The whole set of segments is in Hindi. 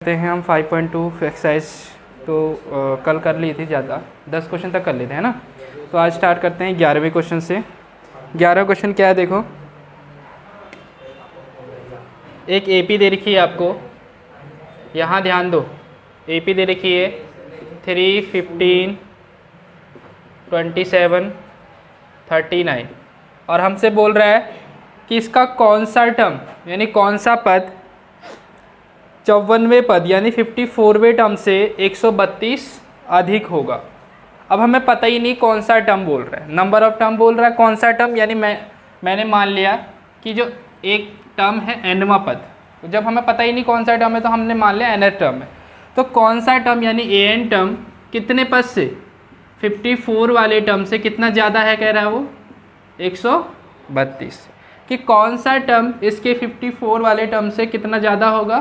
करते हैं हम 5.2 एक्सरसाइज तो कल कर ली थी, ज़्यादा 10 क्वेश्चन तक कर लेते हैं ना। तो आज स्टार्ट करते हैं 11वें क्वेश्चन से। 11वां क्वेश्चन क्या है, देखो एक एपी दे रखी है आपको, यहाँ ध्यान दो। एपी दे रखी है 3, 15, 27, 39 और हमसे बोल रहा है कि इसका कौन सा टर्म यानी कौन सा पद 54वें पद यानी 54वें टर्म से 132 अधिक होगा। अब हमें पता ही नहीं कौन सा टर्म बोल रहा है, नंबर ऑफ टर्म बोल रहा है, कौन सा टर्म यानी मैंने मान लिया कि जो एक टर्म है nवां पद। तो जब हमें पता ही नहीं कौन सा टर्म है तो हमने मान लिया nth टर्म है। तो कौन सा टर्म यानी an टर्म कितने पद से 54 वाले टर्म से कितना ज़्यादा है, कह रहा है वो 132। कि कौन सा टर्म इसके 54 वाले टर्म से कितना ज़्यादा होगा,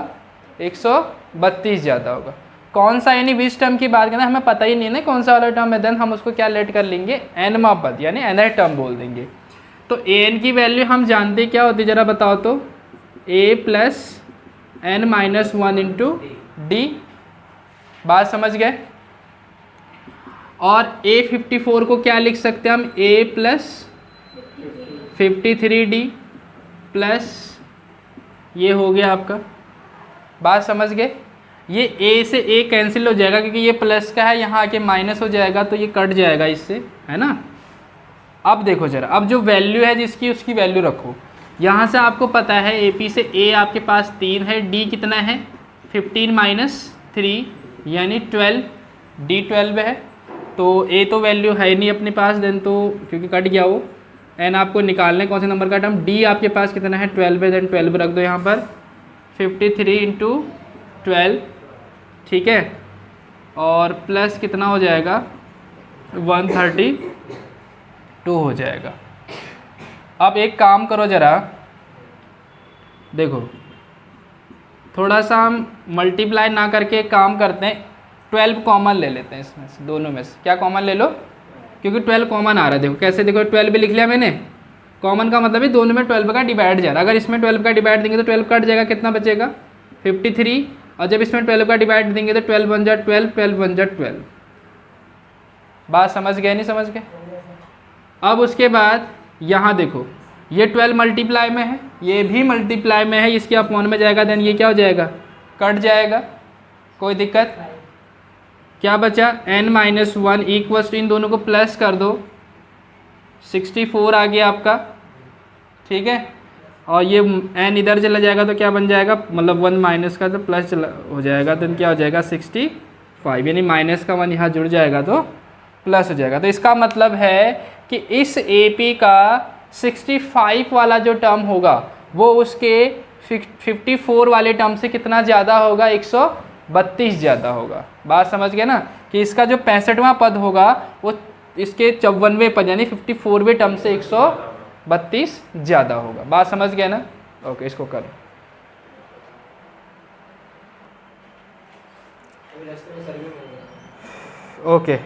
132 ज़्यादा होगा। कौन सा यानी विच टर्म की बात करना, हमें पता ही नहीं है कौन सा वाला टर्म है, देन हम उसको क्या लेट कर लेंगे, nवां पद यानी nth टर्म बोल देंगे। तो an की वैल्यू हम जानते क्या होती, ज़रा बताओ तो, a plus n minus 1 into D. बात समझ गए। और a54 को क्या लिख सकते हैं हम, a प्लस 53d प्लस ये हो गया आपका। बात समझ गए। ये a से a कैंसिल हो जाएगा क्योंकि ये प्लस का है, यहाँ आके माइनस हो जाएगा तो ये कट जाएगा इससे, है ना। अब देखो जरा, अब जो वैल्यू है जिसकी उसकी वैल्यू रखो। यहाँ से आपको पता है AP से a आपके पास 3 है, d कितना है 15 माइनस 3 यानी 12, d 12 है। तो a तो वैल्यू है नहीं अपने पास, देन तो क्योंकि कट गया वो। n आपको निकालने कौन से नंबर का टर्म, d आपके पास कितना है 12 है, देन 12 रख दो यहाँ पर 53 इंटू 12, ठीक है। और प्लस कितना हो जाएगा 132 हो जाएगा। अब एक काम करो जरा, देखो थोड़ा सा हम मल्टीप्लाई ना करके एक काम करते हैं, 12 कॉमन ले लेते हैं इसमें से, दोनों में से। क्या कॉमन ले लो, क्योंकि 12 कॉमन आ रहा है। देखो कैसे, देखो 12 भी लिख लिया मैंने, कॉमन का मतलब है दोनों में 12 का डिवाइड जा रहा है। अगर इसमें 12 का डिवाइड देंगे तो 12 कट जाएगा, कितना बचेगा 53। और जब इसमें 12 का डिवाइड देंगे तो 12 बन जा 12, 12 बन जा 12। बात समझ गए नहीं समझ गए। अब उसके बाद यहाँ देखो ये 12 मल्टीप्लाई में है, ये भी मल्टीप्लाई में है, इसके अपॉन में जाएगा, देन ये क्या हो जाएगा, कट जाएगा, कोई दिक्कत। क्या बचा n माइनस 1 इक्वल्स टू, इन दोनों को प्लस कर दो, 64 आ गया आपका, ठीक है। और ये n इधर चला जाएगा तो क्या बन जाएगा, मतलब 1 माइनस का तो प्लस चला हो जाएगा, तो क्या हो जाएगा 65 यानी माइनस का 1 यहाँ जुड़ जाएगा तो प्लस हो जाएगा। तो इसका मतलब है कि इस AP का 65 वाला जो टर्म होगा वो उसके 54 वाले टर्म से कितना ज़्यादा होगा, 132 ज़्यादा होगा। बात समझ गए ना, कि इसका जो 65वां पद होगा वो इसके 54वें पद यानी 54वें टर्म से 132 ज़्यादा होगा। बात समझ गए ना। ओके, इसको करो। ओके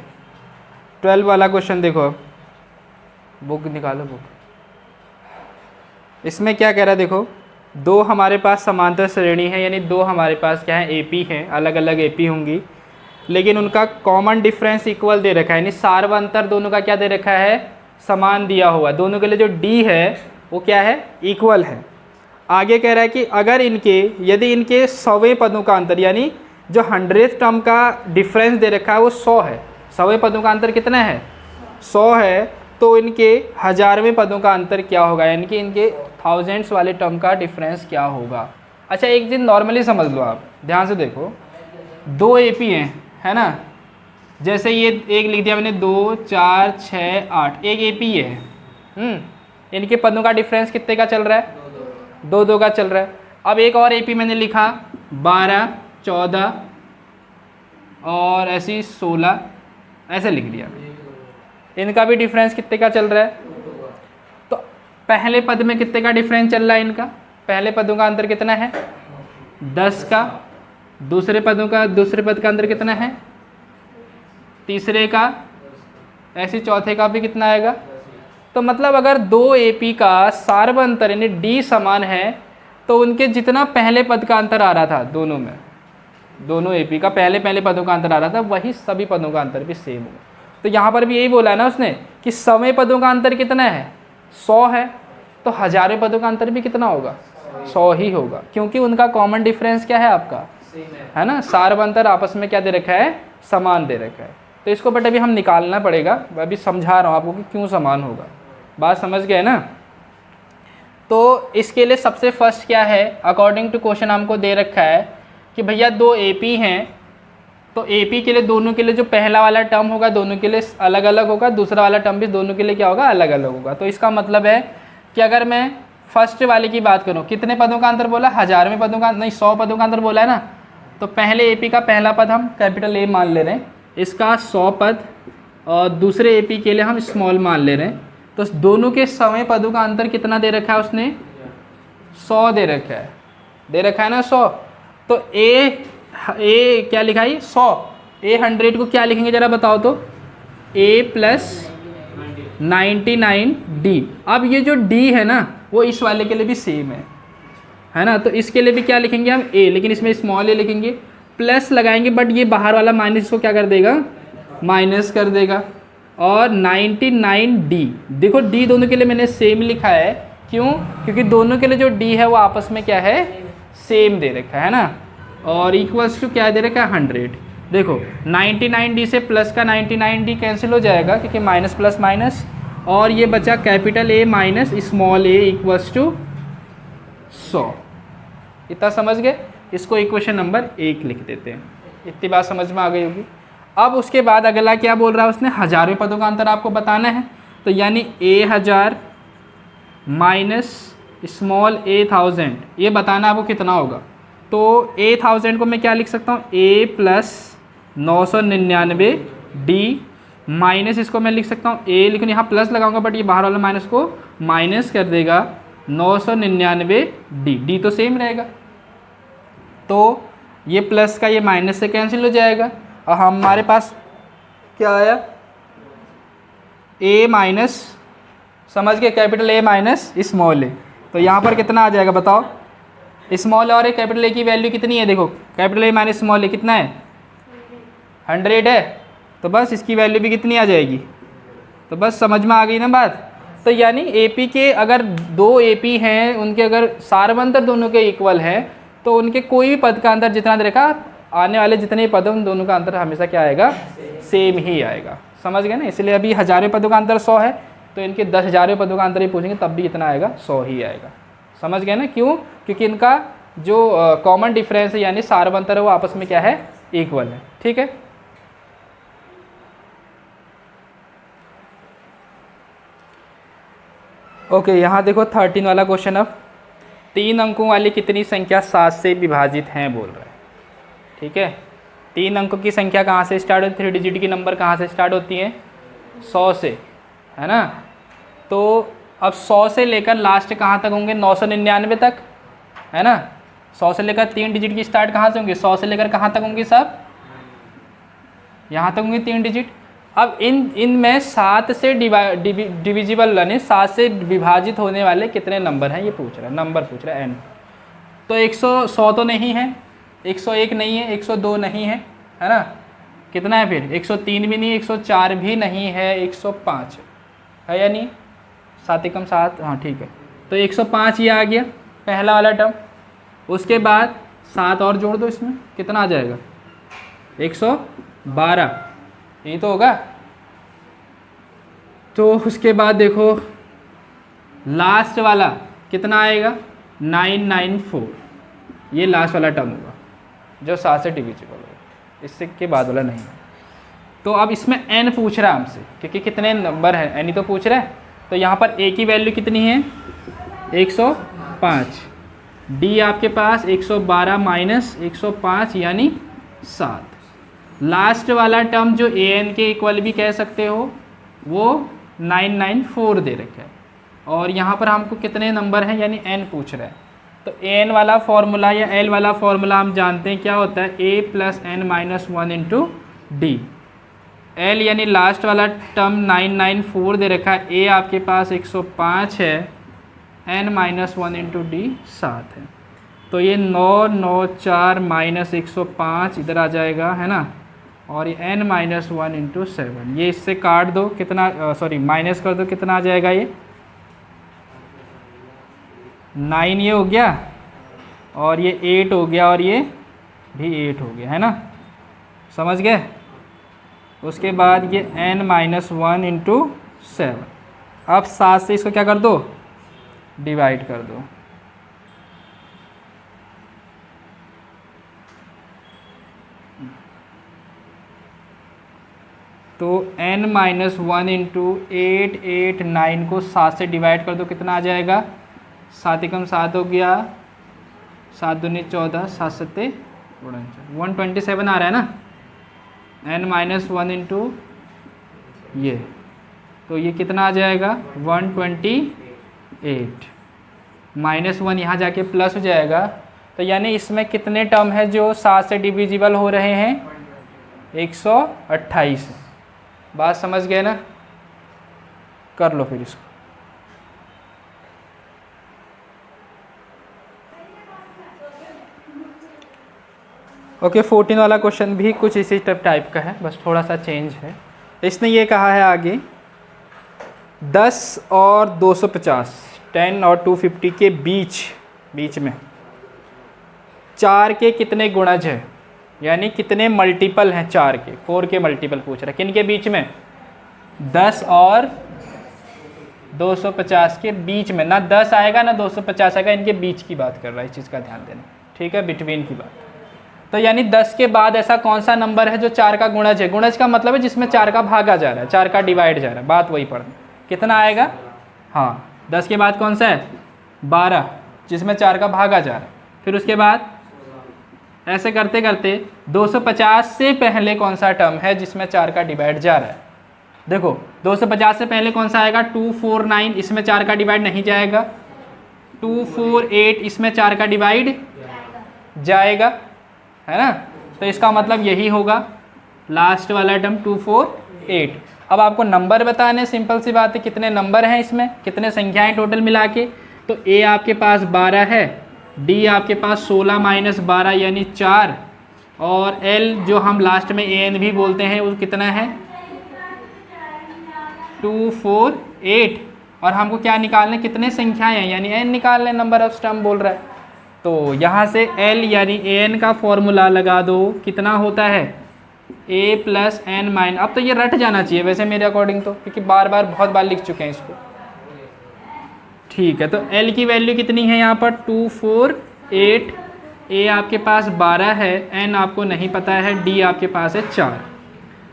12 वाला क्वेश्चन देखो, बुक निकालो बुक। इसमें क्या कह रहा है, देखो दो हमारे पास समांतर श्रेणी है, यानी दो हमारे पास क्या है AP हैं, अलग अलग AP होंगी, लेकिन उनका कॉमन डिफरेंस इक्वल दे रखा है, यानी सार्वंतर दोनों का क्या दे रखा है, समान दिया हुआ। दोनों के लिए जो D है वो क्या है, इक्वल है। आगे कह रहा है कि अगर यदि इनके 100वें पदों का अंतर, यानी जो 100th टर्म का डिफरेंस दे रखा है वो 100 है, 100वें पदों का अंतर कितना है 100 है, तो इनके 1000वें पदों का अंतर क्या होगा, यानी कि इनके थाउजेंड्स वाले टर्म का डिफरेंस क्या होगा। अच्छा एक चीज़ नॉर्मली समझ लो आप, ध्यान से देखो, दो AP हैं, है ना। जैसे ये एक लिख दिया मैंने 2, 4, 6, 8, एक AP है। इनके पदों का डिफरेंस कितने का चल रहा है, 2 का चल रहा है। अब एक और AP मैंने लिखा 12, 14 और ऐसी 16, ऐसे लिख दिया। इनका भी डिफरेंस कितने का चल रहा है, तो पहले पद में कितने का डिफरेंस चल रहा है इनका, पहले पदों का अंतर कितना है 10 का, दूसरे पद का अंतर कितना है, तीसरे का, ऐसे चौथे का भी कितना आएगा। तो मतलब अगर दो AP का सार्वंतर यानी D समान है तो उनके जितना पहले पद का अंतर आ रहा था दोनों में, दोनों AP का पहले पहले पदों का अंतर आ रहा था, वही सभी पदों का अंतर भी सेम होगा। तो यहाँ पर भी यही बोला है ना उसने कि सौवें पदों का अंतर कितना है, 100 है, तो हजारों पदों का अंतर भी कितना होगा, 100 ही होगा, क्योंकि उनका कॉमन डिफरेंस क्या है आपका, है ना, सार्व अंतर आपस में क्या दे रखा है, समान दे रखा है। तो इसको बट अभी हम निकालना पड़ेगा, मैं अभी समझा रहा हूँ आपको कि क्यों समान होगा, बात समझ गए ना। तो इसके लिए सबसे फर्स्ट क्या है, अकॉर्डिंग टू क्वेश्चन हमको दे रखा है कि भैया दो AP हैं, तो AP के लिए दोनों के लिए जो पहला वाला टर्म होगा दोनों के लिए अलग अलग होगा, दूसरा वाला टर्म भी दोनों के लिए क्या होगा, अलग अलग होगा। तो इसका मतलब है कि अगर मैं फर्स्ट वाले की बात करूँ, कितने पदों का अंतर बोला, 1000 में पदों का नहीं, 100 पदों का अंतर बोला है ना। तो पहले AP का पहला पद हम कैपिटल A मान ले रहे हैं, इसका 100 पद, और दूसरे AP के लिए हम स्मॉल मान ले रहे हैं। तो दोनों के 100वें पदों का अंतर कितना दे रखा है उसने, 100 दे रखा है, दे रखा है ना 100। तो ए क्या लिखा है, 100, A100 को क्या लिखेंगे जरा बताओ तो, A प्लस 99D। अब ये जो D है ना वो इस वाले के लिए भी सेम है ना, तो इसके लिए भी क्या लिखेंगे हम, A, लेकिन इसमें स्मॉल a लिखेंगे, प्लस लगाएंगे, बट ये बाहर वाला माइनस को क्या कर देगा, माइनस कर देगा। और 99D, देखो D दोनों के लिए मैंने सेम लिखा है, क्यों, क्योंकि दोनों के लिए जो D है वो आपस में क्या है, सेम दे रखा है ना। और इक्वल्स टू क्या दे रखा है, 100। देखो 99D से प्लस का 99D कैंसिल हो जाएगा, क्योंकि माइनस प्लस माइनस, और ये बचा capital A minus small a equals to 100। इतना समझ गए, इसको इक्वेशन नंबर 1 लिख देते हैं। इतनी बात समझ में आ गई होगी। अब उसके बाद अगला क्या बोल रहा है उसने, हजारों पदों का अंतर आपको बताना है, तो यानी A1000 माइनस स्मॉल a1000, ये बताना आपको कितना होगा। तो A1000 को मैं क्या लिख सकता हूँ, A प्लस 999D माइनस, इसको मैं लिख सकता हूँ A, लेकिन यहाँ प्लस लगाऊंगा बट ये बाहर वाला माइनस को माइनस कर देगा 999D, D तो सेम रहेगा, तो ये प्लस का ये माइनस से कैंसिल हो जाएगा, और हमारे पास क्या आया, A माइनस, समझ गए, capital A minus small a। तो यहाँ पर कितना आ जाएगा बताओ, स्मॉल और कैपिटल A की वैल्यू कितनी है, देखो capital A minus small a कितना है, 100 है, तो बस इसकी वैल्यू भी कितनी आ जाएगी, तो बस समझ में आ गई ना बात। तो यानी AP के अगर दो AP हैं, उनके अगर सार्वंतर दोनों के इक्वल है, तो उनके कोई भी पद का अंतर जितना देखा, आने वाले जितने पद हैं उन दोनों का अंतर हमेशा क्या आएगा, सेम ही आएगा। समझ गए ना, इसलिए अभी हजारों पदों का अंतर 100 है, तो इनके 10,000 पदों का अंतर ही पूछेंगे तब भी कितना आएगा, 100 ही आएगा। समझ गए ना, क्यों, क्योंकि इनका जो कॉमन डिफरेंस है यानी सार्वंतर है वो आपस में क्या है, इक्वल है। ठीक है, ओके यहाँ देखो 13 वाला क्वेश्चन। अब 3 अंकों वाली कितनी संख्या 7 से विभाजित हैं बोल रहा है। ठीक है, 3 अंकों की संख्या कहाँ से स्टार्ट होती है, 3 डिजिट की नंबर कहाँ से स्टार्ट होती है, 100 से, है ना। तो अब 100 से लेकर लास्ट कहाँ तक होंगे, 999 तक, है ना। 100 से लेकर 3 डिजिट की स्टार्ट कहाँ से होंगे, 100 से लेकर कहाँ तक होंगे सब, यहाँ तक होंगे 3 डिजिट। अब इनमें 7 से डिविजिबल यानी 7 से विभाजित होने वाले कितने नंबर हैं ये पूछ रहा है, नंबर पूछ रहा है n। तो 100 तो नहीं है, 101 नहीं है, 102 नहीं है, है ना। कितना है फिर, 103 भी नहीं, 104 भी नहीं है, 105 है या नहीं, 7 एकम 7, हाँ ठीक है। तो 105 ये आ गया पहला वाला टर्म। उसके बाद 7 और जोड़ दो, इसमें कितना आ जाएगा, 112, यही तो होगा। तो उसके बाद देखो लास्ट वाला कितना आएगा, 994, ये लास्ट वाला टर्म होगा जो 7 से डिविजिबल होगा, इससे के बाद वाला नहीं है। तो अब इसमें n पूछ रहा है हमसे, क्योंकि कितने नंबर है n ही तो पूछ रहा है। तो यहाँ पर a की वैल्यू कितनी है, 105, d आपके पास 112 माइनस 105 यानी 7। लास्ट वाला टर्म जो an के इक्वल भी कह सकते हो वो 994 दे रखा है, और यहाँ पर हमको कितने नंबर हैं यानी n पूछ रहा है। तो n वाला फॉर्मूला या l वाला फॉर्मूला हम जानते हैं क्या होता है, a plus n minus 1 into D. l यानी लास्ट वाला टर्म 994 दे रखा है, a आपके पास 105 है, n माइनस 1 इंटू डी 7 है। तो ये 994 माइनस 105 इधर आ जाएगा, है ना, और ये n-1 इंटू 7, ये इससे काट दो, कितना सॉरी माइनस कर दो, कितना आ जाएगा ये 9 ये हो गया, और ये 8 हो गया, और ये भी 8 हो गया, है ना, समझ गए। उसके बाद ये n-1 इंटू 7, अब 7 से इसको क्या कर दो, डिवाइड कर दो। तो n-1 इंटू 8 8 9 को 7 से डिवाइड कर दो, कितना आ जाएगा, 7 एकम 7 हो गया, 7 दूनी 14, 7 सत्ते 127 आ रहा है ना, n-1 इंटू ये, तो ये कितना आ जाएगा 128, -1 यहाँ जाके प्लस हो जाएगा। तो यानी इसमें कितने टर्म है जो 7 से डिविजिबल हो रहे हैं, 128। बात समझ गए ना, कर लो फिर इसको। ओके 14 वाला क्वेश्चन भी कुछ इसी टाइप का है, बस थोड़ा सा चेंज है। इसने ये कहा है आगे 10 और 250, 10 और 250 के बीच में 4 के कितने गुणज है, यानी कितने मल्टीपल हैं 4 के, 4 के मल्टीपल पूछ रहा है, किन के बीच में, 10 और 250 के बीच में, ना 10 आएगा ना 250 आएगा, इनके बीच की बात कर रहा है, इस चीज़ का ध्यान देना, ठीक है, बिटवीन की बात। तो यानी 10 के बाद ऐसा कौन सा नंबर है जो 4 का गुणज है, गुणज का मतलब है जिसमें 4 का भागा जा रहा है, 4 का डिवाइड जा रहा है, बात वही पढ़ना, कितना आएगा, हाँ 10 के बाद कौन सा है, 12, जिसमें 4 का भागा जा रहा है। फिर उसके बाद ऐसे करते करते 250 से पहले कौन सा टर्म है जिसमें 4 का डिवाइड जा रहा है, देखो 250 से पहले कौन सा आएगा, 249, इसमें 4 का डिवाइड नहीं जाएगा, 248 इसमें 4 का डिवाइड जाएगा, है ना, तो इसका मतलब यही होगा लास्ट वाला टर्म 248। अब आपको नंबर बताने, सिंपल सी बात है, कितने नंबर हैं इसमें, कितने संख्याएं टोटल मिला के, तो A आपके पास 12 है, D आपके पास 16 माइनस 12 यानी 4, और L जो हम लास्ट में AN भी बोलते हैं वो कितना है 248, और हमको क्या निकालना है, कितने संख्याएं हैं यानी n निकालना है, नंबर ऑफ स्टर्म बोल रहा है। तो यहाँ से L यानी an का फॉर्मूला लगा दो, कितना होता है a प्लस n माइनस, अब तो ये रट जाना चाहिए वैसे मेरे अकॉर्डिंग तो, क्योंकि बार बार बहुत बार लिख चुके हैं इसको, ठीक है। तो L की वैल्यू कितनी है यहाँ पर 248, a आपके पास 12 है, n आपको नहीं पता है, d आपके पास है 4,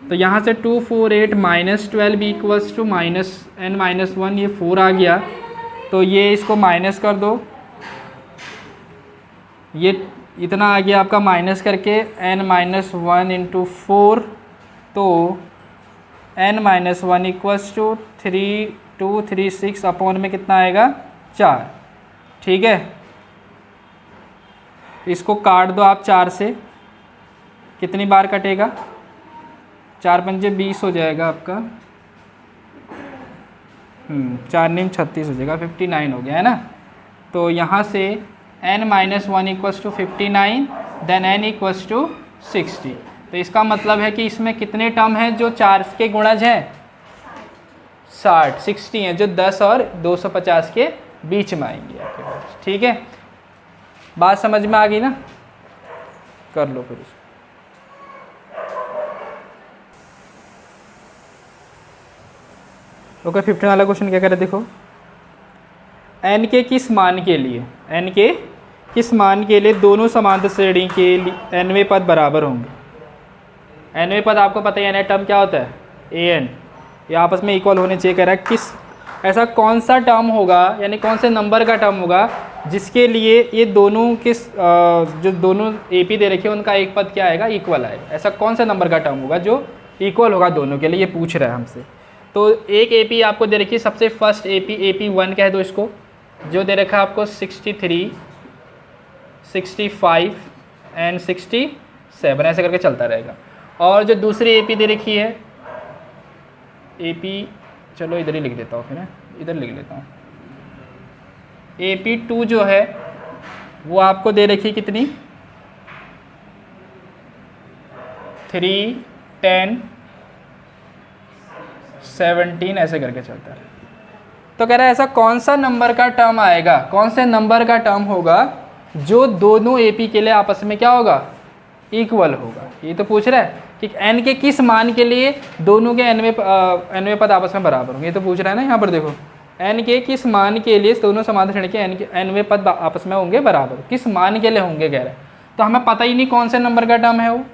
तो यहाँ से 248 माइनस 12 इक्वल्स टू n-1, ये 4 आ गया, तो ये इसको माइनस कर दो, ये इतना आ गया आपका माइनस करके n-1 इंटू 4, तो n-1 इक्वल्स टू 3236 अपॉन में कितना आएगा 4, ठीक है। इसको काट दो आप 4 से, कितनी बार कटेगा, 4 पंजे 20 हो जाएगा आपका, 4 9 36 हो जाएगा, 59 हो गया है ना। तो यहाँ से n-1 equals to 59, then n equals to 60, तो इसका मतलब है कि इसमें कितने टर्म हैं जो 4 के गुणज हैं 60 हैं, जो 10 और 250 के बीच में आएंगे आपके पास, ठीक है। बात समझ में आ गई ना, कर लो फिर इसको। ओके 15 वाला क्वेश्चन क्या कह रहे देखो, n के किस मान के लिए, n के किस मान के लिए दोनों समांतर श्रेणी के लिए nवें पद बराबर होंगे। nवें पद आपको पता है n टर्म क्या होता है an, ये आपस में इक्वल होने चाहिए, कह रहा है किस, ऐसा कौन सा टर्म होगा यानी कौन से नंबर का टर्म होगा जिसके लिए ये दोनों किस जो दोनों AP दे रखे हैं उनका एक पद क्या आएगा, इक्वल आएगा, ऐसा कौन सा नंबर का टर्म होगा जो इक्वल होगा दोनों के लिए, ये पूछ रहा है हमसे। तो एक AP आपको दे रखी है, सबसे फर्स्ट AP1 कह दो इसको, जो दे रखा है आपको 63 65 एंड 67, ऐसे करके चलता रहेगा। और जो दूसरी AP दे रखी है AP, चलो इधर ही लिख देता हूँ, फिर इधर लिख लेता हूँ, AP2 जो है वो आपको दे रखी कितनी 3, 10, 17 ऐसे करके चलता है। तो कह रहा है ऐसा कौन सा नंबर का टर्म आएगा, कौन से नंबर का टर्म होगा जो दोनों एपी के लिए आपस में क्या होगा, इक्वल होगा। ये तो पूछ रहा है कि n के किस मान के लिए दोनों के nवें पद आपस में बराबर होंगे। ये तो पूछ रहा है ना, यहाँ पर देखो n के किस मान के लिए दोनों समांतर श्रेणी के nवें पद आपस में होंगे बराबर, किस मान के लिए होंगे कह रहा है। तो हमें पता ही नहीं कौन से नंबर का टर्म है वो,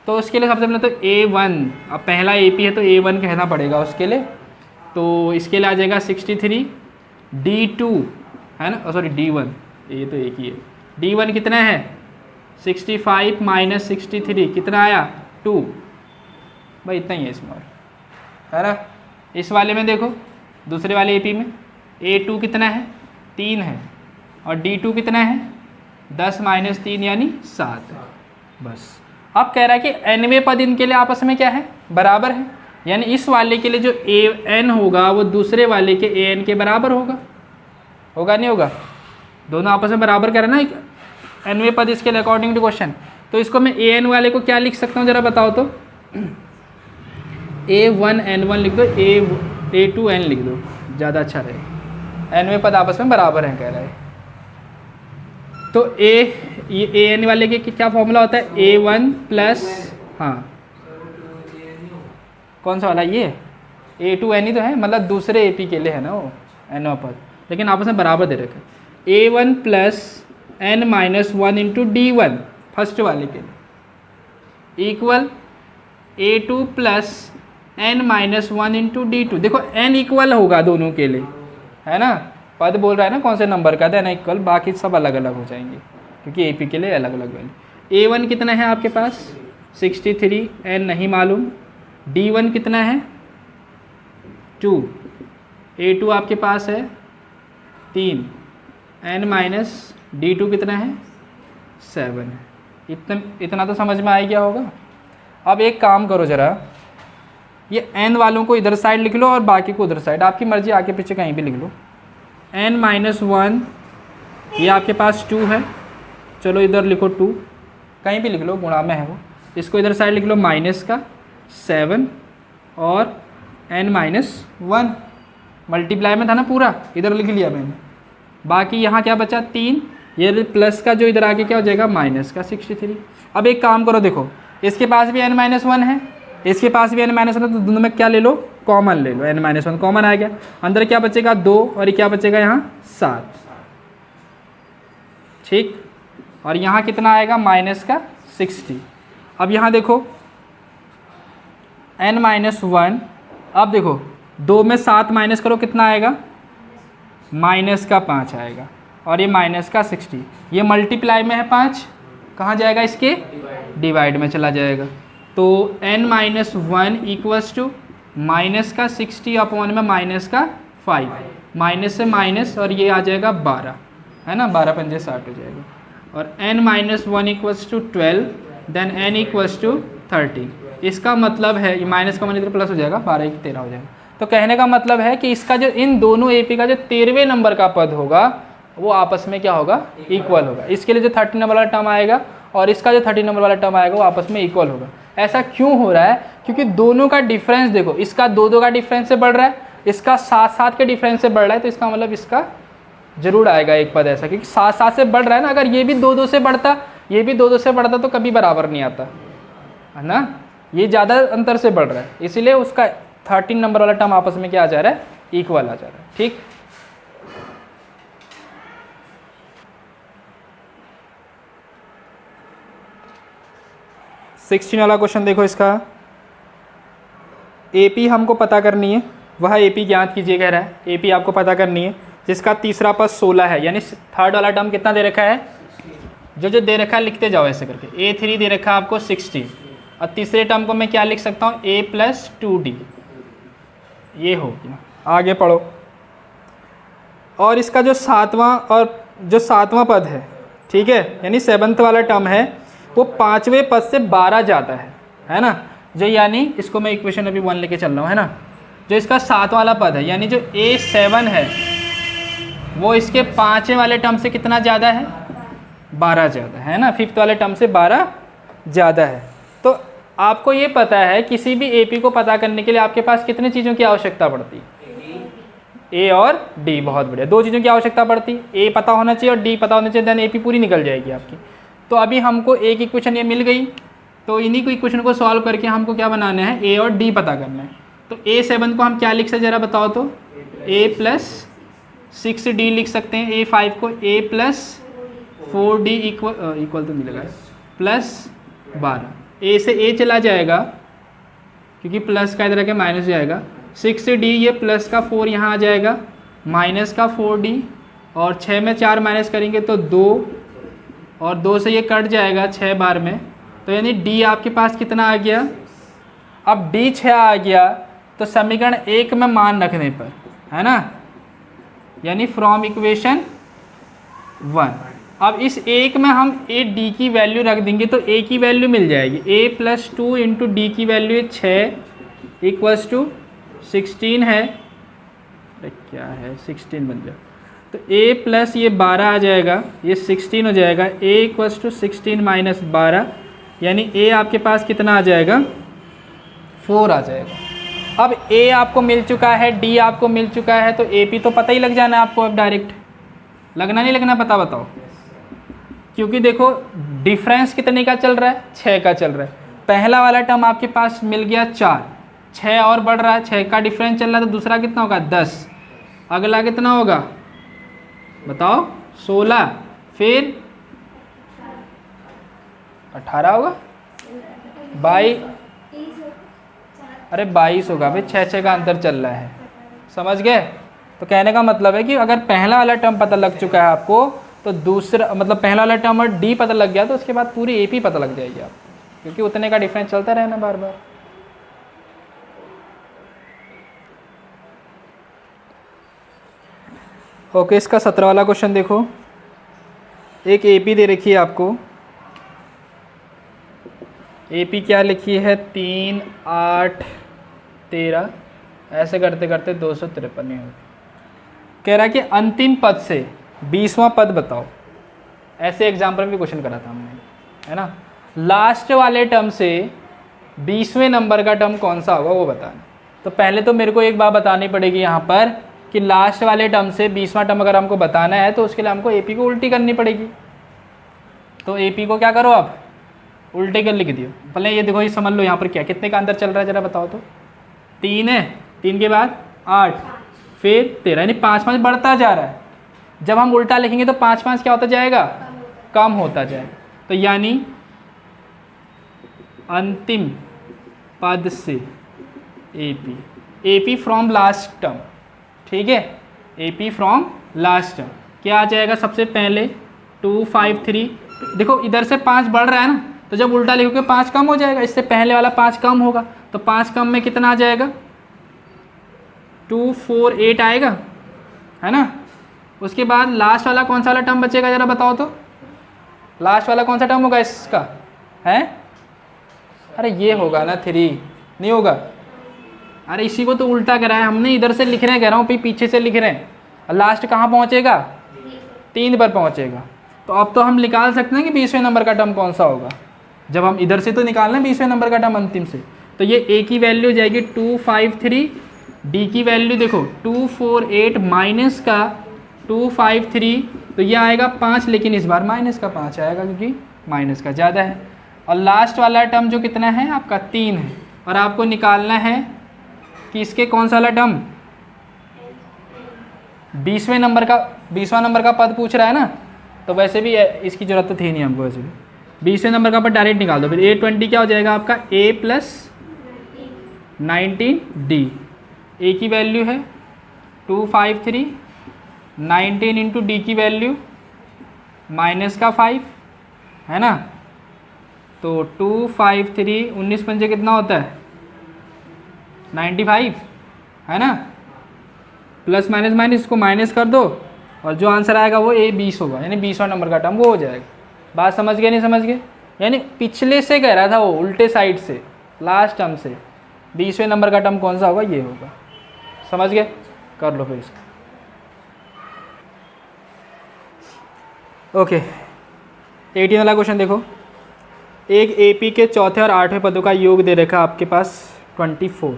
तो उसके लिए सबसे पहले तो a1, अब पहला AP है तो a1 कहना पड़ेगा उसके लिए। तो इसके लिए आ जाएगा 63, D2 है ना, सॉरी D1, ये तो एक ही है। D1 कितना है 65 माइनस 63 कितना आया 2, भाई इतना ही है इसमें, है ना। इस वाले में देखो दूसरे वाले AP में A2 कितना है 3 है और D2 कितना है 10 माइनस 3 यानी 7 है बस। अब कह रहा है कि nवें पद इनके लिए आपस में क्या है, बराबर है, यानी इस वाले के लिए जो an होगा वो दूसरे वाले के an के बराबर होगा, होगा नहीं होगा, दोनों आपस में बराबर कर रहे हैं ना nवें पद इसके लिए अकॉर्डिंग टू क्वेश्चन। तो इसको मैं an वाले को क्या लिख सकता हूँ जरा बताओ तो, a1n1 लिख दो, a2n लिख दो, ज़्यादा अच्छा रहेगा, nवें पद आपस में बराबर हैं कह रहा है। तो ये an वाले के क्या फॉर्मूला होता है, a1 प्लस, हाँ कौन सा वाला ये a2n ही तो है, मतलब दूसरे AP के लिए है ना वो nवा पद, लेकिन आपस में बराबर दे रखा है। a1 plus n minus 1 into D1 first वाले के लिए equal a2 plus n minus 1 into D2। देखो n इक्वल होगा दोनों के लिए, है ना, पद बोल रहा है ना कौन से नंबर का था, n इक्वल, बाकी सब अलग अलग हो जाएंगे क्योंकि AP के लिए अलग अलग वैल्यू। a1 कितना है आपके पास 63, n नहीं मालूम, D1 कितना है 2, a2 आपके पास है 3, n माइनस D2 कितना है 7 है। इतना तो समझ में आ गया होगा। अब एक काम करो ज़रा, ये n वालों को इधर साइड लिख लो और बाकी को उधर साइड, आपकी मर्जी, आगे पीछे कहीं भी लिख लो। n माइनस 1 ये आपके पास 2 है, चलो इधर लिखो 2, कहीं भी लिख लो, गुणा में है वो, इसको इधर साइड लिख लो माइनस का 7 और n माइनस 1 मल्टीप्लाई में था ना पूरा, इधर लिख लिया मैंने। बाकी यहाँ क्या बचा 3, ये प्लस का जो इधर आगे क्या हो जाएगा माइनस का 63। अब एक काम करो, देखो इसके पास भी n माइनस 1 है, इसके पास भी n माइनस 1 है, तो दोनों में क्या ले लो, कॉमन ले लो, n माइनस 1 कॉमन आ गया, अंदर क्या बचेगा 2 और ये क्या बचेगा यहाँ 7, ठीक। और यहाँ कितना आएगा माइनस का 60। अब यहाँ देखो n माइनस 1, अब देखो 2 में 7 माइनस करो कितना आएगा, माइनस का 5 आएगा, और ये माइनस का 60, ये मल्टीप्लाई में है 5, कहाँ जाएगा इसके डिवाइड में चला जाएगा। तो n minus 1 equals to minus का 60 अपॉन में माइनस का 5, माइनस से माइनस और ये आ जाएगा 12, है ना, 12 पंजे 60 हो जाएगा। और n minus 1 equals to 12, then n equals to 30। इसका मतलब है ये माइनस का मान इधर प्लस हो जाएगा, 12 1 13 हो जाएगा। तो कहने का मतलब है कि इसका जो इन दोनों AP का जो 13वें नंबर का पद होगा वो आपस में क्या होगा, इक्वल होगा। इसके लिए जो 30 नंबर वाला टर्म आएगा और इसका जो 30 नंबर वाला टर्म आएगा वो आपस में इक्वल होगा। ऐसा क्यों हो रहा है, क्योंकि दोनों का डिफरेंस देखो, इसका 2 का डिफरेंस से बढ़ रहा है, इसका 7 के डिफरेंस से बढ़ रहा है, तो इसका मतलब इसका जरूर आएगा एक पद ऐसा, क्योंकि 7 से बढ़ रहा है ना। अगर ये भी 2 से बढ़ता, ये भी 2 से बढ़ता तो कभी बराबर नहीं आता, है ना, ये ज़्यादा अंतर से बढ़ रहा है, इसीलिए उसका 13 नंबर वाला टर्म आपस में क्या आ जा रहा है, इक्वल आ जा रहा है, ठीक। सिक्सटीन वाला क्वेश्चन देखो, इसका AP हमको पता करनी है, वह AP ज्ञात कीजिए कह रहा है। AP आपको पता करनी है जिसका तीसरा पद 16 है, यानी थर्ड वाला टर्म कितना दे रखा है, जो दे रखा है लिखते जाओ ऐसे करके। A3 दे रखा है आपको 60, और तीसरे टर्म को मैं क्या लिख सकता हूँ, A प्लस 2D, ये हो गया। आगे पढ़ो, और इसका जो सातवां पद है, ठीक है, यानी 7th वाला टर्म है, वो 5वें पद से 12 जाता है ना, जो यानी इसको मैं इक्वेशन अभी 1 लेके चल रहा हूँ, है ना, जो इसका 7 वाला पद है, यानी जो A7 है वो इसके 5वें वाले टर्म से कितना ज़्यादा है, 12 ज़्यादा है ना, फिफ्थ वाले टर्म से 12 ज़्यादा है। तो आपको ये पता है किसी भी AP को पता करने के लिए आपके पास कितने चीज़ों की आवश्यकता पड़ती है? A और D। बहुत बढ़िया, दो चीज़ों की आवश्यकता पड़ती है, A पता होना चाहिए और D पता होना चाहिए, देन AP पूरी निकल जाएगी आपकी। तो अभी हमको एक इक्वेशन ये मिल गई, तो इन्हीं को इक्वेशन को सॉल्व करके हमको क्या बनाना है, A और D पता करना है। तो A7 को हम क्या लिख सकते ज़रा बताओ तो? A प्लस 6D लिख सकते हैं। A5 को A प्लस 4D इक्वल तो मिलेगा प्लस 12। A से A चला जाएगा क्योंकि प्लस का इधर आके माइनस हो जाएगा। 6D ये प्लस का 4 यहाँ आ जाएगा, माइनस का 4D, और 6 में 4 माइनस करेंगे तो 2, और 2 से ये कट जाएगा 6 बार में, तो यानी D आपके पास कितना आ गया? अब D 6 आ गया तो समीकरण 1 में मान रखने पर, है ना, यानी फ्रॉम इक्वेशन 1। अब इस 1 में हम D की वैल्यू रख देंगे तो A की वैल्यू मिल जाएगी। A प्लस 2 इंटू D की वैल्यू 6 इक्वल्स टू 16 है, क्या है 16 बन जाए तो A प्लस ये 12 आ जाएगा, ये 16 हो जाएगा। A इक्वल्स टू 16 माइनस 12, यानी A आपके पास कितना आ जाएगा? 4 आ जाएगा। अब A आपको मिल चुका है, D आपको मिल चुका है, तो AP तो पता ही लग जाना है आपको। अब डायरेक्ट लगना नहीं लगना पता बताओ? क्योंकि देखो डिफरेंस कितने का चल रहा है? 6 का चल रहा है। पहला वाला टर्म आपके पास मिल गया 4, 6 और बढ़ रहा है, 6 का डिफरेंस चल रहा है, तो दूसरा कितना होगा? 10। अगला कितना होगा बताओ? 16, फिर 18 होगा, 22, अरे 22 होगा भाई, 6 का अंतर चल रहा है, समझ गए? तो कहने का मतलब है कि अगर पहला वाला टर्म पता लग चुका है आपको, तो दूसरा मतलब पहला वाला टर्म और D पता लग गया तो उसके बाद पूरी AP पता लग जाएगी आपको, क्योंकि उतने का डिफरेंस चलता रहना बार बार। ओके, इसका 17 वाला क्वेश्चन देखो। एक AP दे रखी है आपको, AP क्या लिखी है? 3, 8, 13, ऐसे करते करते 253 हो। कह रहा है कि अंतिम पद से 20वां पद बताओ। ऐसे एग्जाम्पल में भी क्वेश्चन करा था हमने, है ना। लास्ट वाले टर्म से 20वें नंबर का टर्म कौन सा होगा वो बताना। तो पहले तो मेरे को एक बात बतानी पड़ेगी यहाँ पर कि लास्ट वाले टर्म से 20वां टर्म अगर हमको बताना है तो उसके लिए हमको AP को उल्टी करनी पड़ेगी। तो AP को क्या करो आप? उल्टे कर लिख दियो। पहले ये देखो, ये समझ लो यहाँ पर क्या कितने का अंतर चल रहा है जरा बताओ तो? 3 है, 3 के बाद 8, फिर 13, यानी 5-5 बढ़ता जा रहा है। जब हम उल्टा लिखेंगे तो 5-5 क्या होता जाएगा? कम होता जाएगा। तो यानी अंतिम पद से AP फ्रॉम लास्ट टर्म, ठीक है, AP फ्रॉम लास्ट टर्म क्या आ जाएगा? सबसे पहले 2, 5, 3, देखो इधर से 5 बढ़ रहा है ना, तो जब उल्टा लिखोगे 5 कम हो जाएगा, इससे पहले वाला 5 कम होगा, तो 5 कम में कितना आ जाएगा? 2, 4, 8 आएगा, है ना। उसके बाद लास्ट वाला कौन सा वाला टर्म बचेगा जरा बताओ तो? लास्ट वाला कौन सा टर्म होगा इसका? है, अरे ये होगा ना 3, नहीं होगा? अरे इसी को तो उल्टा करा है हमने, इधर से लिख रहे हैं, कह रहा हूँ पीछे से लिख रहे हैं। लास्ट कहाँ पहुँचेगा? 3 पर पहुँचेगा। तो अब तो हम निकाल सकते हैं कि 20वें नंबर का टर्म कौन सा होगा। जब हम इधर से तो निकालना है 20वें नंबर का टर्म अंतिम से, तो ये A की वैल्यू हो जाएगी 2, 5, 3, D की वैल्यू देखो 2, 4, 8 माइनस का 2, 5, 3, तो ये आएगा 5, लेकिन इस बार माइनस का 5 आएगा क्योंकि माइनस का ज़्यादा है। और लास्ट वाला टर्म जो कितना है आपका? 3 है, और आपको निकालना है कि इसके कौन सा वाला टर्म? 20वें नंबर का, 20वां नंबर का पद पूछ रहा है ना, तो वैसे भी इसकी ज़रूरत तो थी नहीं हमको, वैसे भी 20वें नंबर का पद डायरेक्ट निकाल दो। फिर A20 क्या हो जाएगा आपका? A plus 19D। A की वैल्यू है 2, 5, 3, 19 इंटू D की वैल्यू माइनस का 5, है ना। तो 2, 5, 3, 19 पंजे कितना होता है? 95, है ना। प्लस माइनस माइनस इसको माइनस कर दो, और जो आंसर आएगा वो A20 होगा, यानी 20वां नंबर का टर्म वो हो जाएगा। बात समझ गए नहीं समझ गए? यानी पिछले से कह रहा था वो, उल्टे साइड से, लास्ट टर्म से 20वें नंबर का टर्म कौन सा होगा? ये होगा। समझ गए? कर लो फिर इसको। ओके, 18 वाला क्वेश्चन देखो, एक AP के चौथे और 8वें पदों का योग दे रखा आपके पास 24,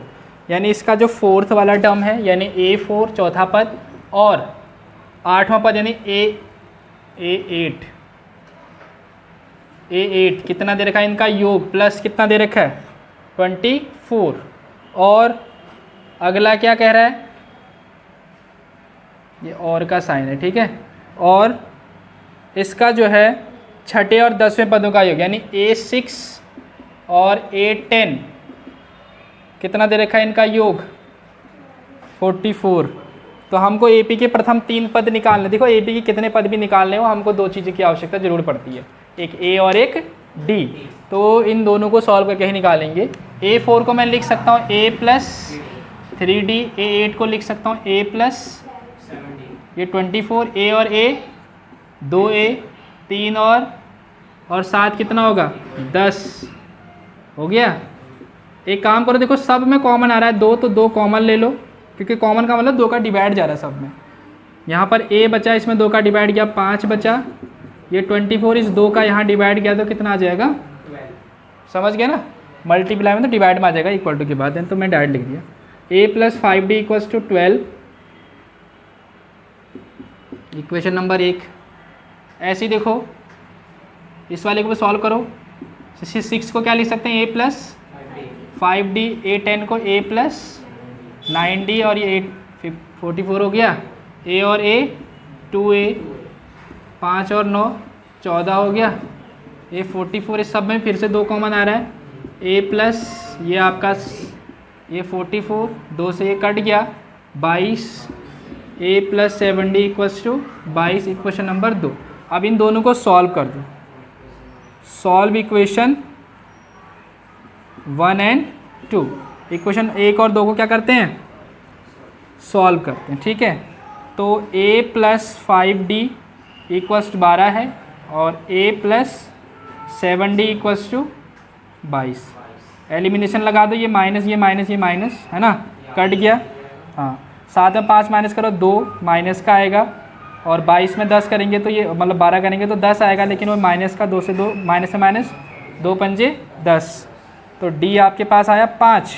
यानी इसका जो फोर्थ वाला टर्म है यानी A4 चौथा पद और 8वां पद यानी A8 कितना दे रखा है, इनका योग प्लस कितना दे रखा है 24, और अगला क्या कह रहा है, ये और का साइन है, ठीक है, और इसका जो है छठे और 10वें पदों का योग यानी A6 और A10 कितना दे रखा है, इनका योग 44। तो हमको AP के प्रथम 3 पद निकालने, देखो AP के कितने पद भी निकालने हो हमको 2 चीज़ों की आवश्यकता जरूर पड़ती है, एक A और एक D। तो इन दोनों को सॉल्व करके ही निकालेंगे। A4 को मैं लिख सकता हूँ A प्लस 3D, A8 को लिख सकता हूँ A प्लस ये 24, A और A 2A 3 और 7 कितना होगा 10 हो गया। एक काम करो, देखो सब में कॉमन आ रहा है 2, तो 2 कॉमन ले लो, क्योंकि कॉमन का मतलब 2 का डिवाइड जा रहा है सब में। यहाँ पर A बचा, इसमें 2 का डिवाइड गया 5 बचा, ये 24 इस 2 का यहाँ डिवाइड गया तो कितना आ जाएगा 12। समझ गया ना, मल्टीप्लाई में तो डिवाइड में आ जाएगा इक्वल टू के बाद, तो मैं डायरेक्ट लिख दिया A plus 5D equals to 12, equation number 1। ऐसे ही देखो इस वाले को सॉल्व करो, 6 को क्या लिख सकते हैं A प्लस 5D, A10 को A प्लस 9D और ये 44 हो गया, A और A 2A 5 और 9 14 हो गया, A 44 इस सब में फिर से 2 कॉमन आ रहा है, A प्लस ये आपका ये 44 2 से ये कट गया 22, A plus 7D equals to 22, equation number 2। अब इन दोनों को सॉल्व कर दो, सॉल्व इक्वेशन 1 एंड 2, इक्वेशन 1 और 2 को क्या करते हैं सॉल्व करते हैं, ठीक है। तो A plus 5D equals to 12 है और A plus 7D equals to 22। Elimination लगा दो, ये माइनस ये माइनस ये माइनस है ना, कट गया, हाँ 7 में 5 माइनस करो 2 माइनस का आएगा, और 22 में 10 करेंगे तो ये मतलब 12 करेंगे तो 10 आएगा, लेकिन वो माइनस का 2 से 2 माइनस से माइनस 2 पंजे 10, तो D आपके पास आया 5,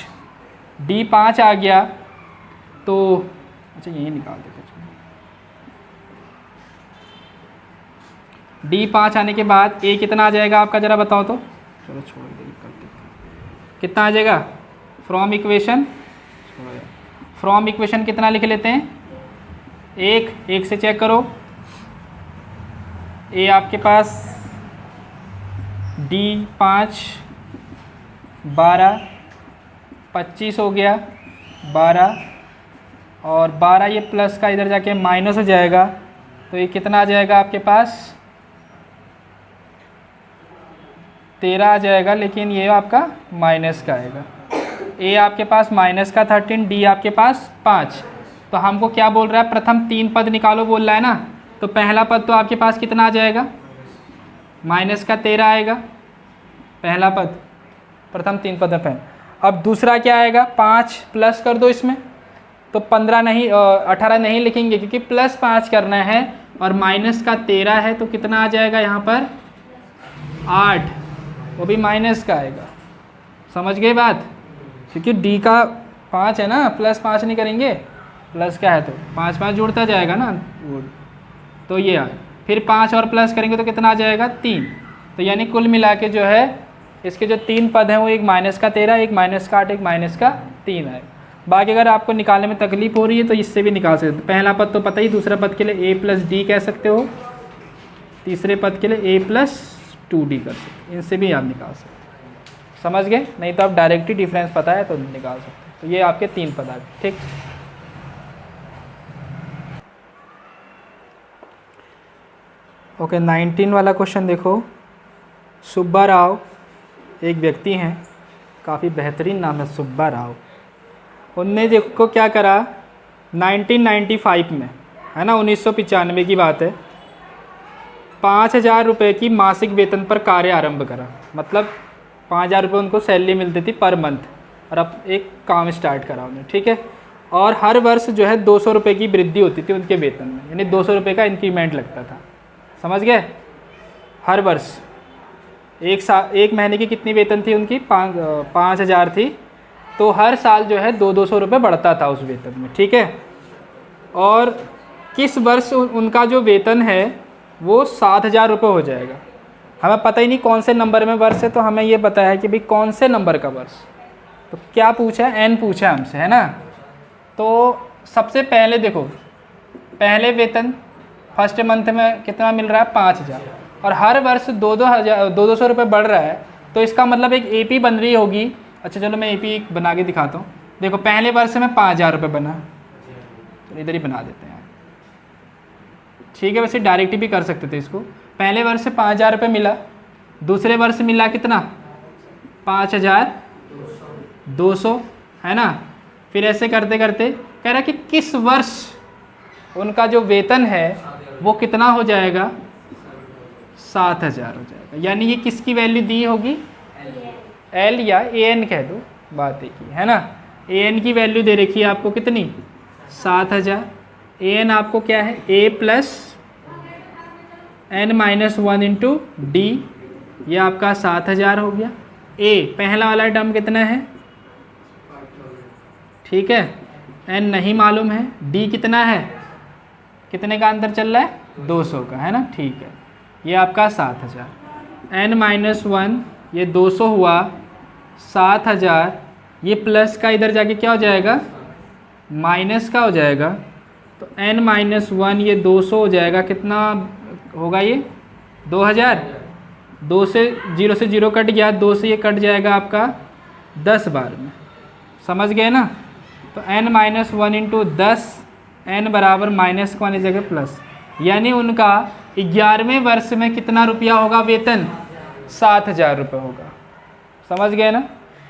D 5 आ गया तो अच्छा यही निकाल देते, D 5 आने के बाद A कितना आ जाएगा आपका ज़रा बताओ तो, चलो छोड़ दे, कितना आ जाएगा फ्रॉम इक्वेशन, फ्रॉम इक्वेशन कितना लिख लेते हैं 1 से चेक करो, A आपके पास D 5 12 25 हो गया 12, और 12 ये प्लस का इधर जाके माइनस हो जाएगा, तो ये कितना आ जाएगा आपके पास 13 आ जाएगा, लेकिन ये आपका माइनस का आएगा। A आपके पास माइनस का 13, D आपके पास 5, तो हमको क्या बोल रहा है प्रथम 3 पद निकालो बोल रहा है ना, तो पहला पद तो आपके पास कितना आ जाएगा माइनस का 13 आएगा, पहला पद प्रथम 3 पद है। अब दूसरा क्या आएगा 5 प्लस कर दो इसमें, तो 15 नहीं 18 नहीं लिखेंगे क्योंकि प्लस 5 करना है, और माइनस का 13 है तो कितना आ जाएगा यहाँ पर 8, वो भी माइनस का आएगा। समझ गए बात, क्योंकि D का 5 है ना, प्लस 5 नहीं करेंगे, प्लस का है तो 5 5 जुड़ता जाएगा ना वो, तो ये आए, फिर 5 और प्लस करेंगे तो कितना आ जाएगा 3, तो यानी कुल मिला के जो है इसके जो 3 पद हैं वो एक माइनस का 13, एक माइनस का 8, एक माइनस का 3 है। बाकी अगर आपको निकालने में तकलीफ हो रही है तो इससे भी निकाल सकते हो। पहला पद तो पता ही, दूसरा पद के लिए A प्लस D कह सकते हो, तीसरे पद के लिए A प्लस 2D कर सकते हो, इनसे भी आप निकाल सकते हो। समझ गए, नहीं तो आप डायरेक्ट ही डिफरेंस पता है तो निकाल सकते हो। तो ये आपके 3 पद आ गए, ठीक। ओके 19 वाला क्वेश्चन देखो, सुब्बा राव एक व्यक्ति हैं, काफ़ी बेहतरीन नाम है सुब्बा राव। उनने देखो क्या करा 1995 में, है ना 1995 की बात है, 5,000 रुपये की मासिक वेतन पर कार्य आरंभ करा, मतलब 5,000 रुपये उनको सैलरी मिलती थी पर मंथ, और अब एक काम स्टार्ट करा उन्हें, ठीक है। और हर वर्ष जो है 200 रुपये की वृद्धि होती थी उनके वेतन में, यानी 200 रुपये का इंक्रीमेंट लगता था। समझ गए, हर वर्ष एक महीने की कितनी वेतन थी उनकी, 5,000 थी, तो हर साल जो है 200 रुपये बढ़ता था उस वेतन में, ठीक है। और किस वर्ष उनका जो वेतन है वो 7,000 रुपये हो जाएगा। हमें पता ही नहीं कौन से नंबर में वर्ष है, तो हमें ये पता है कि भाई कौन से नंबर का वर्ष। तो क्या पूछा है, एन पूछा है हमसे, है ना। तो सबसे पहले देखो, पहले वेतन फर्स्ट मंथ में कितना मिल रहा है, 5,000, और हर वर्ष 200 रुपये बढ़ रहा है, तो इसका मतलब एक एपी बन रही होगी। अच्छा चलो मैं एपी बना के दिखाता हूँ। देखो पहले वर्ष में 5,000 रुपये बना, तो इधर ही बना देते हैं, ठीक है। वैसे डायरेक्ट भी कर सकते थे इसको। पहले वर्ष से 5,000 रुपये मिला, दूसरे वर्ष मिला कितना, 5,200, है ना। फिर ऐसे करते करते कह रहा कि किस वर्ष उनका जो वेतन है वो कितना हो जाएगा, 7,000 हो जाएगा। यानी ये किसकी वैल्यू दी होगी, एल या ए एन कह दो, बात एक ही है ना। ए एन की वैल्यू दे रखी है आपको कितनी, 7,000। ए एन आपको क्या है, a plus n minus 1 into d, ये आपका 7,000 हो गया। ए पहला वाला टर्म कितना है, ठीक है, एन नहीं मालूम है, डी कितना है, कितने का अंतर चल रहा है, 200 का, है ना, ठीक है। ये आपका 7,000, एन माइनस 1 ये 200 हुआ, 7,000, ये प्लस का इधर जाके क्या हो जाएगा, माइनस का हो जाएगा। तो एन माइनस 1 ये 200 हो जाएगा, कितना होगा ये, 2,000। 2 से 0 कट गया, 2 से ये कट जाएगा आपका 10 बार में, समझ गए ना। तो n माइनस 1 इंटू 10, n बराबर माइनस 1 इस जगह प्लस, यानी उनका 11वें वर्ष में कितना रुपया होगा वेतन, 7,000 रुपये होगा। समझ गए ना।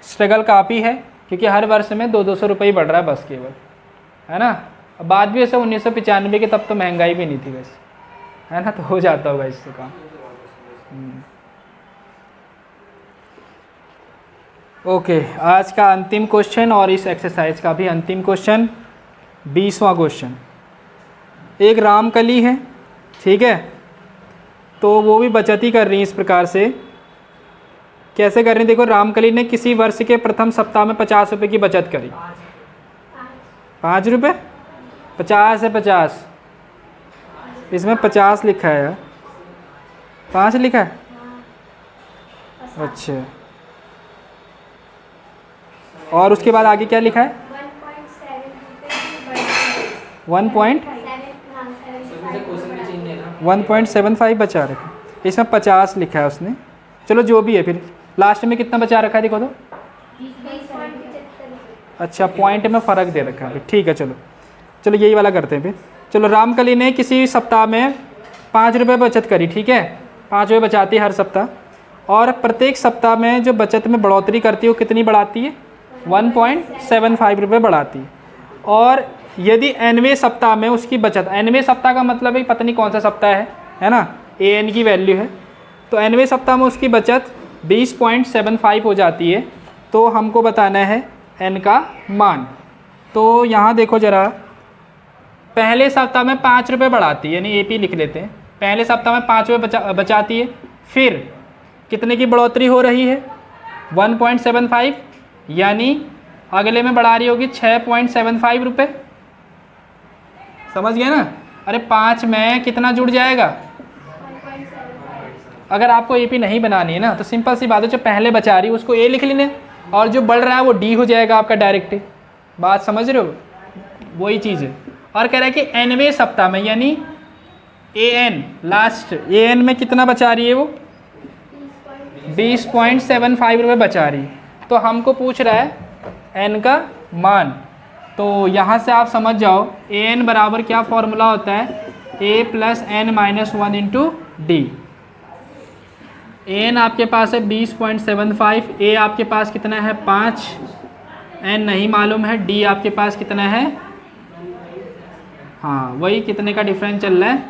स्ट्रगल काफ़ी है क्योंकि हर वर्ष में 200 रुपये ही बढ़ रहा है बस केवल, है ना। बाद भी ऐसा 1995 के तब तो महंगाई भी नहीं थी वैसे, है ना, तो हो जाता होगा इससे काम। ओके, आज का अंतिम क्वेश्चन और इस एक्सरसाइज का भी अंतिम क्वेश्चन, 20वां क्वेश्चन। एक रामकली है, ठीक है, तो वो भी बचत ही कर रही है इस प्रकार से। कैसे कर रही है, देखो, रामकली ने किसी वर्ष के प्रथम सप्ताह में 50 रुपये की बचत करी। 5 रुपये, 50 है, 50, इसमें 50 लिखा है यार, 5 लिखा है, अच्छा। और उसके बाद आगे क्या लिखा है, 1.75 बचा रखा, इसमें 50 लिखा है उसने। चलो जो भी है, फिर लास्ट में कितना बचा रखा है देखो तो, अच्छा पॉइंट में फ़र्क दे रखा है, ठीक है। चलो यही वाला करते हैं फिर। चलो, रामकली ने किसी सप्ताह में 5 रुपये बचत करी, ठीक है, 5 रुपये बचाती है हर सप्ताह, और प्रत्येक सप्ताह में जो बचत में बढ़ोतरी करती है वो कितनी बढ़ाती है, 1.75 रुपये बढ़ाती है। और यदि nवें सप्ताह में उसकी बचत, nवें सप्ताह का मतलब है पता नहीं कौन सा सप्ताह है ना, an की वैल्यू है, तो nवें सप्ताह में उसकी बचत 20.75 हो जाती है, तो हमको बताना है n का मान। तो यहाँ देखो ज़रा, पहले सप्ताह में 5 रुपये बढ़ाती है, यानी AP लिख लेते हैं, पहले सप्ताह में 5 रुपये बचाती है, फिर कितने की बढ़ोतरी हो रही है, 1.75, यानी अगले में बढ़ा रही होगी 6.75 रुपये, समझ गए ना। अरे 5 में कितना जुड़ जाएगा, अगर आपको AP नहीं बनानी है ना, तो सिंपल सी बात है, जो पहले बचा रही है उसको A लिख लेने, और जो बढ़ रहा है वो D हो जाएगा आपका डायरेक्ट। बात समझ रहे हो, वही चीज़ है। और कह रहा है कि nवें सप्ताह में, यानी AN लास्ट, AN में कितना बचा रही है वो, 20.75 रुपये बचा रही है। तो हमको पूछ रहा है n का मान, तो यहाँ से आप समझ जाओ an बराबर क्या फॉर्मूला होता है, a plus n minus 1 into D. an आपके पास है 20.75, a आपके पास कितना है 5, n नहीं मालूम है, d आपके पास कितना है, हाँ वही कितने का डिफरेंस चल रहा है,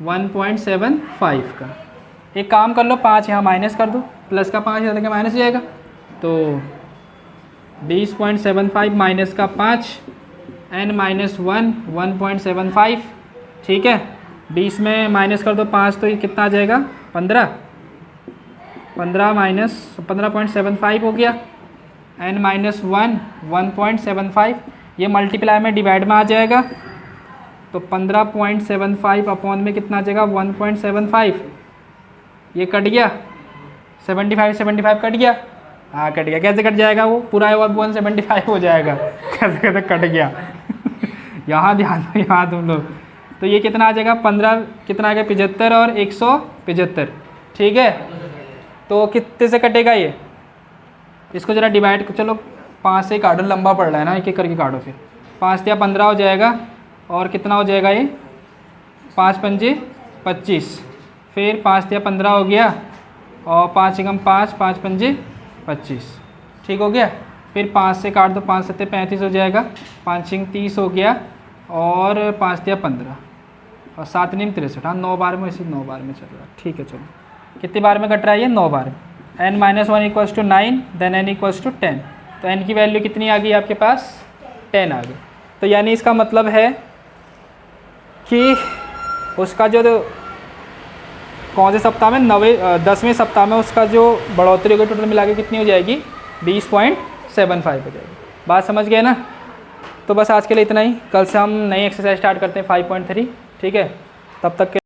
1.75 का। एक काम कर लो, 5 यहाँ माइनस कर दो, प्लस का 5 इधर के माइनस हो जाएगा, तो 20.75 माइनस का 5, n माइनस 1, 1.75, ठीक है। 20 में माइनस कर दो 5, तो ये कितना आ जाएगा, 15 माइनस 15.75 हो गया, n माइनस 1 1.75, ये मल्टीप्लाई में डिवाइड में आ जाएगा, तो 15.75 अपॉन में कितना आ जाएगा 1.75, ये कट गया 75 कट गया, हाँ कट गया। कैसे कट जाएगा वो पूरा 175 हो जाएगा, कैसे कैसे कट गया यहाँ ध्यान दो, यहाँ तुम लोग। तो ये कितना आ जाएगा 15 कितना आ गया 75 और 175, ठीक है। तो कितने से कटेगा ये, इसको ज़रा डिवाइड, चलो 5 से काटो, लंबा पड़ रहा है ना, एक एक करके काटो, फिर 5 या 15 हो जाएगा, और कितना हो जाएगा ये 5 पंजे 25, फिर 5 या 15 हो गया, और 5 एकम 5 5 पंजे 25, ठीक हो गया। फिर 5 से काट दो, 5 सत्ते 35 हो जाएगा, 5 छिंग 30 हो गया, और 5 या 15 और 7 नीम 63, हाँ 9 बार में, इसी 9 बार में चल रहा है, ठीक है। चलो कितनी बार में कट रहा है ये 9 बार में। n minus 1 equals to 9, then n equals to 10, तो n की वैल्यू कितनी आ गई आपके पास 10 आ गई। तो यानी इसका मतलब है कि उसका जो कौन से सप्ताह में 10वें सप्ताह में उसका जो बढ़ोतरी होगी टोटल मिला के कितनी हो जाएगी 20.75 हो जाएगी। बात समझ गए ना। तो बस आज के लिए इतना ही, कल से हम नई एक्सरसाइज स्टार्ट करते हैं 5.3, ठीक है। तब तक के